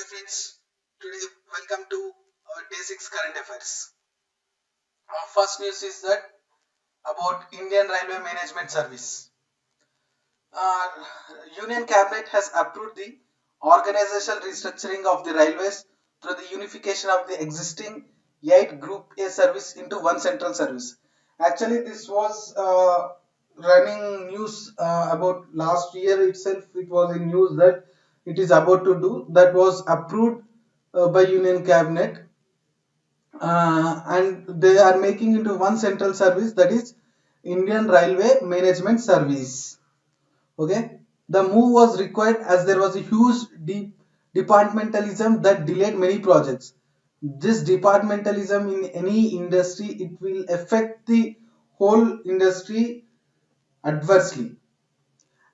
Hi friends, today welcome to our day 6 current affairs. Our first news is that about Indian Railway Management Service. Uh, Union Cabinet has approved the organizational restructuring of the railways through the unification of the existing 8 Group A service into one central service. Actually, this was running news about last year itself. It was in news that it is about to do that was approved by Union Cabinet, and they are making into one central service, that is Indian Railway Management Service. Okay, the move was required as there was a huge departmentalism that delayed many projects. This departmentalism in any industry, it will affect the whole industry adversely.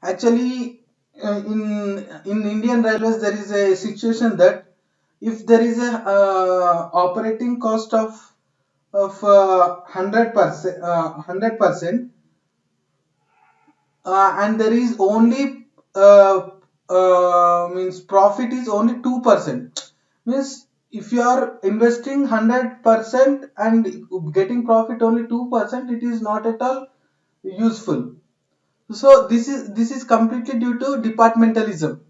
Actually, in Indian Railways, there is a situation that if there is a operating cost of 100%, 100%, and there is only means profit is only 2%, means if you are investing 100% and getting profit only 2%, it is not at all useful. So this is completely due to departmentalism.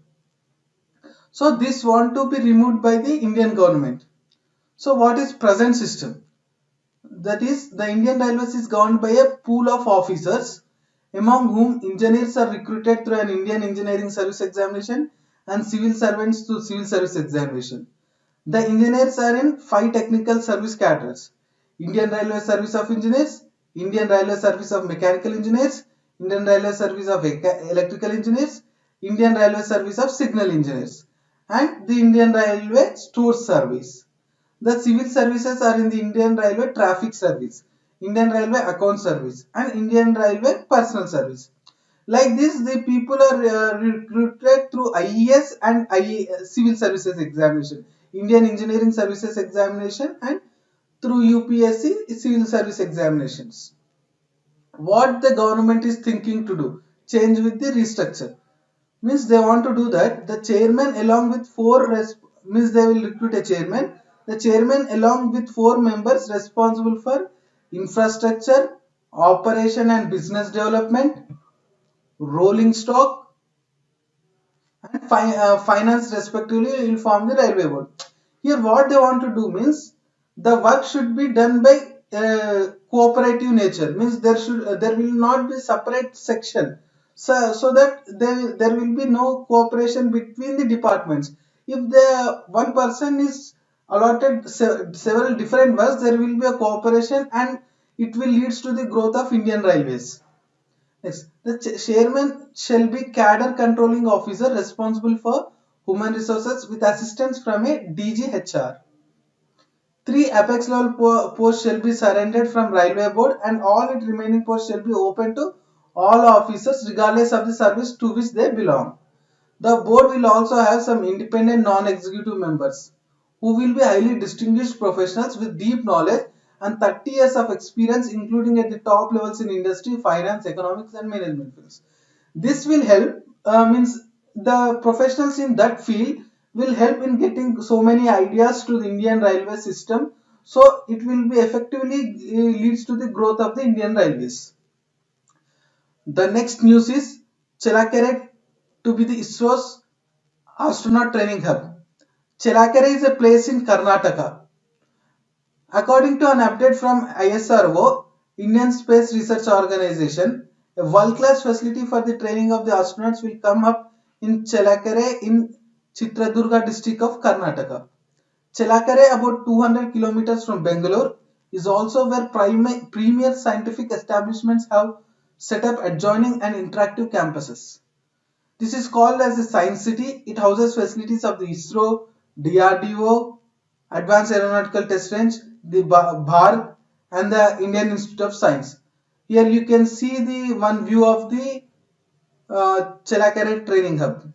So this want to be removed by the Indian government. So what is present system? That is, the Indian Railways is governed by a pool of officers, among whom engineers are recruited through an Indian Engineering Service Examination and civil servants through Civil Service Examination. The engineers are in 5 technical service cadres: Indian Railway Service of Engineers, Indian Railway Service of Mechanical Engineers, Indian Railway Service of Electrical Engineers, Indian Railway Service of Signal Engineers, and the Indian Railway Stores Service. The civil services are in the Indian Railway Traffic Service, Indian Railway Account Service, and Indian Railway Personal Service. Like this, the people are recruited through IES and Civil Services Examination, Indian Engineering Services Examination, and through UPSC Civil Service Examinations. What the government is thinking to do? Change with the restructure. Means they want to do that. The chairman along with means they will recruit a chairman. The chairman along with 4 members responsible for infrastructure, operation and business development, rolling stock, and finance respectively will form the railway board. Here what they want to do means the work should be done by cooperative nature, means there will not be separate section, so that there will be no cooperation between the departments. If the one person is allotted several different works, there will be a cooperation and it will leads to the growth of Indian Railways. Next, the chairman shall be cadre controlling officer responsible for human resources with assistance from a DGHR. 3 apex level posts shall be surrendered from railway board, and all its remaining posts shall be open to all officers regardless of the service to which they belong. The board will also have some independent non-executive members who will be highly distinguished professionals with deep knowledge and 30 years of experience, including at the top levels in industry, finance, economics, and management fields. This will help, means the professionals in that field will help in getting so many ideas to the Indian railway system. So it will be effectively leads to the growth of the Indian railways. The next news is Chelakere to be the ISRO's astronaut training hub. Chelakere is a place in Karnataka. According to an update from ISRO, Indian Space Research Organization, a world-class facility for the training of the astronauts will come up in Chelakere in Chitradurga district of Karnataka. Chelakere, about 200 kilometers from Bangalore, is also where premier scientific establishments have set up adjoining and interactive campuses. This is called as a science city. It houses facilities of the ISRO, DRDO, Advanced Aeronautical Test Range, the BHAR, and the Indian Institute of Science. Here you can see the one view of the Chelakere Training Hub.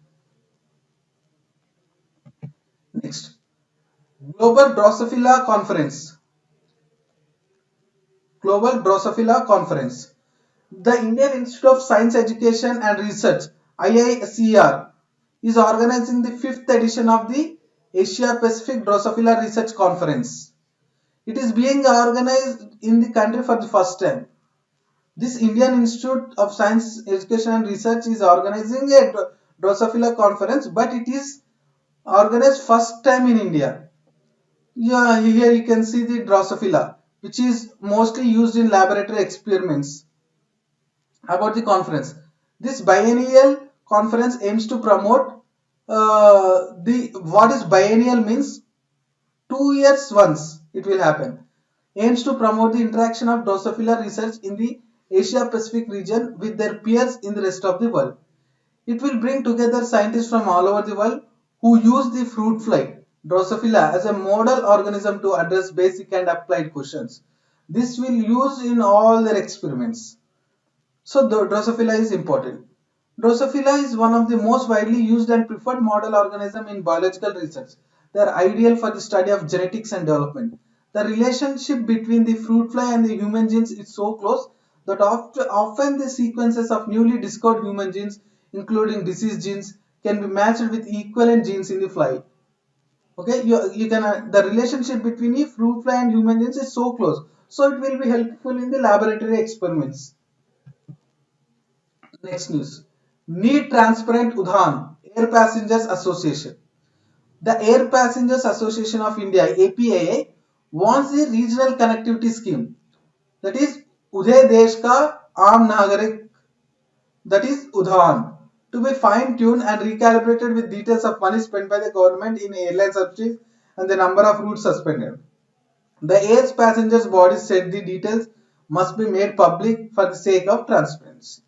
Next, Global Drosophila Conference. Global Drosophila Conference. The Indian Institute of Science Education and Research, IICR, is organizing the 5th edition of the Asia Pacific Drosophila Research Conference. It is being organized in the country for the first time. This Indian Institute of Science, Education and Research is organizing a Drosophila conference, but it is organized first time in India. Yeah, here you can see the Drosophila, which is mostly used in laboratory experiments. About the conference, this biennial conference aims to promote the what is biennial means 2 years once it will happen, aims to promote the interaction of Drosophila research in the Asia Pacific region with their peers in the rest of the world. It will bring together scientists from all over the world who use the fruit fly Drosophila as a model organism to address basic and applied questions. This will use in all their experiments. So the Drosophila is important. Drosophila is one of the most widely used and preferred model organism in biological research. They are ideal for the study of genetics and development. The relationship between the fruit fly and the human genes is so close that often the sequences of newly discovered human genes, including disease genes, can be matched with equivalent genes in the fly. Okay, you can the relationship between the fruit fly and human genes is so close, so it will be helpful in the laboratory experiments. Next news. Need Transparent Udhan, Air Passengers Association. The Air Passengers Association of India, APAA, wants the regional connectivity scheme. That is Udhay Desh Ka Aam Nagarik, that is Udhan, to be fine-tuned and recalibrated with details of money spent by the government in airline subsidies and the number of routes suspended. The air passengers body said the details must be made public for the sake of transparency.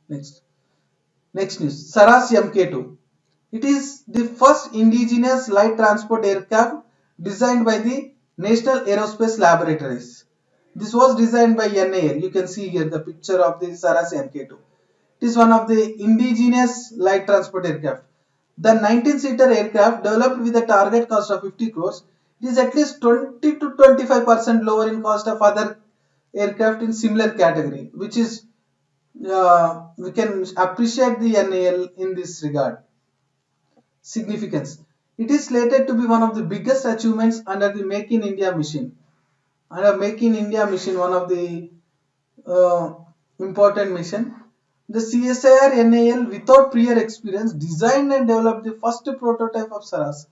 Next. Next news, Saras Mk2. It is the first indigenous light transport aircraft designed by the National Aerospace Laboratories. This was designed by NAL. You can see here the picture of the Saras Mk2. It is one of the indigenous light transport aircraft. The 19-seater aircraft developed with a target cost of 50 crores. It is at least 20 to 25% lower in cost of other aircraft in similar category, which is we can appreciate the NAL in this regard. Significance. It is slated to be one of the biggest achievements under the Make in India mission. Under Make in India mission, one of the uh, important mission. The CSIR NAL, without prior experience, designed and developed the first prototype of Saras.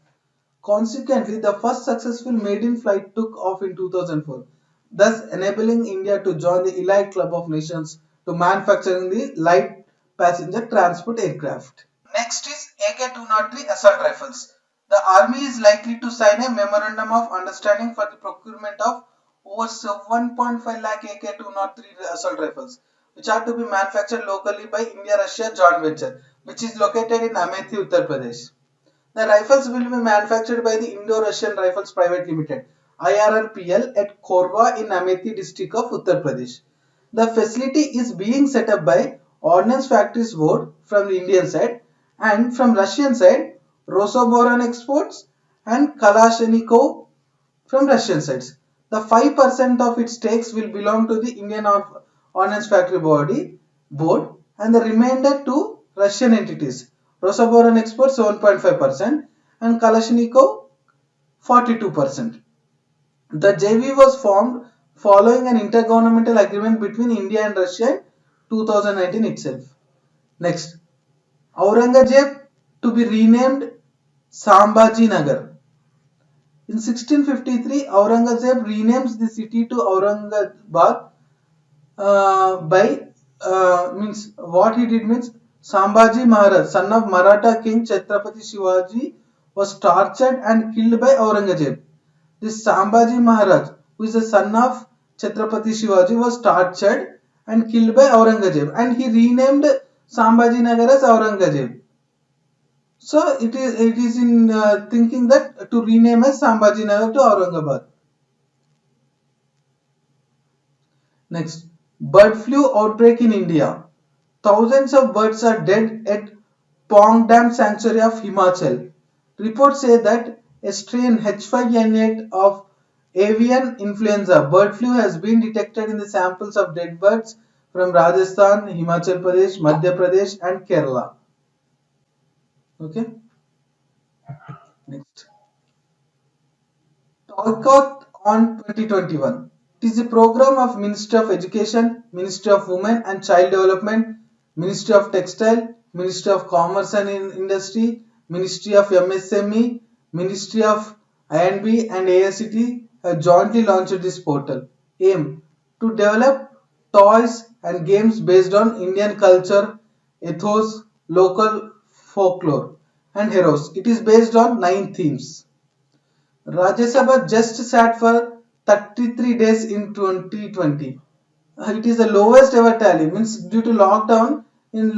Consequently, the first successful maiden flight took off in 2004, thus enabling India to join the elite club of nations to manufacturing the light passenger transport aircraft. Next is AK-203 assault rifles. The army is likely to sign a memorandum of understanding for the procurement of over 1.5 lakh AK-203 assault rifles, which are to be manufactured locally by India-Russia joint venture, which is located in Amethi, Uttar Pradesh. The rifles will be manufactured by the Indo-Russian Rifles Private Limited (IRRPL) at Korwa in Amethi district of Uttar Pradesh. The facility is being set up by Ordnance Factories Board from the Indian side and from Russian side Rosoboron Exports and Kalashnikov from Russian sides. The 5% of its stakes will belong to the Indian Ordnance Factory Board and the remainder to Russian entities. Rosoboron Exports 7.5% and Kalashnikov 42%. The JV was formed following an intergovernmental agreement between India and Russia in 2019 itself. Next, Aurangzeb to be renamed Sambhaji Nagar. In 1653, Aurangzeb renames the city to Aurangabad by means what he did means Sambhaji Maharaj, son of Maratha king Chhatrapati Shivaji, was tortured and killed by Aurangzeb. This Sambhaji Maharaj, who is the son of Chhatrapati Shivaji, was tortured and killed by Aurangzeb, and he renamed Sambhaji Nagar as Aurangzeb. So it is in thinking that to rename as Sambhaji Nagar to Aurangabad. Next, bird flu outbreak in India. Thousands of birds are dead at Pong Dam Sanctuary of Himachal. Reports say that a strain H5N8 of avian influenza bird flu has been detected in the samples of dead birds from Rajasthan, Himachal Pradesh, Madhya Pradesh and Kerala. Okay. Next. Talk on 2021. It is a program of Ministry of Education, Ministry of Women and Child Development, Ministry of Textile, Ministry of Commerce and Industry, Ministry of MSME, Ministry of I&B and AICT have jointly launched this portal. Aim to develop toys and games based on Indian culture, ethos, local folklore and heroes. It is based on 9 themes. Rajya Sabha just sat for 33 days in 2020. It is the lowest ever tally. Means due to lockdown in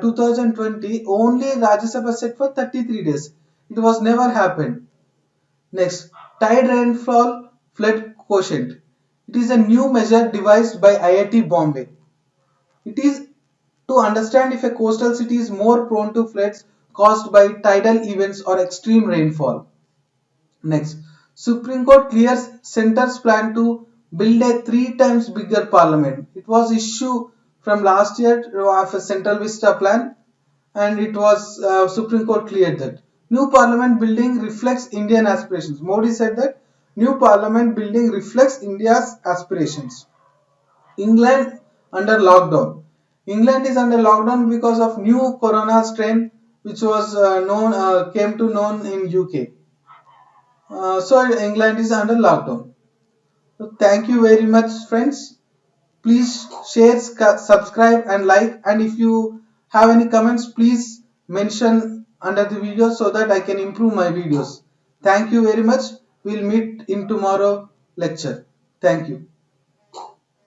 2020, only Rajya Sabha sat for 33 days. It was never happened. Next, tide rainfall flood quotient. It is a new measure devised by IIT Bombay. It is to understand if a coastal city is more prone to floods caused by tidal events or extreme rainfall. Next, Supreme Court clears centre's plan to build a 3 times bigger parliament. It was issued from last year of a Central Vista plan, and it was Supreme Court cleared that. New parliament building reflects Indian aspirations. Modi said that new parliament building reflects India's aspirations. England under lockdown. England is under lockdown because of new corona strain which was came to known in UK. So England is under lockdown. So thank you very much, friends. Please share, subscribe, and like. And if you have any comments, please mention under the video so that I can improve my videos. Thank you very much. We'll meet in tomorrow lecture. Thank you.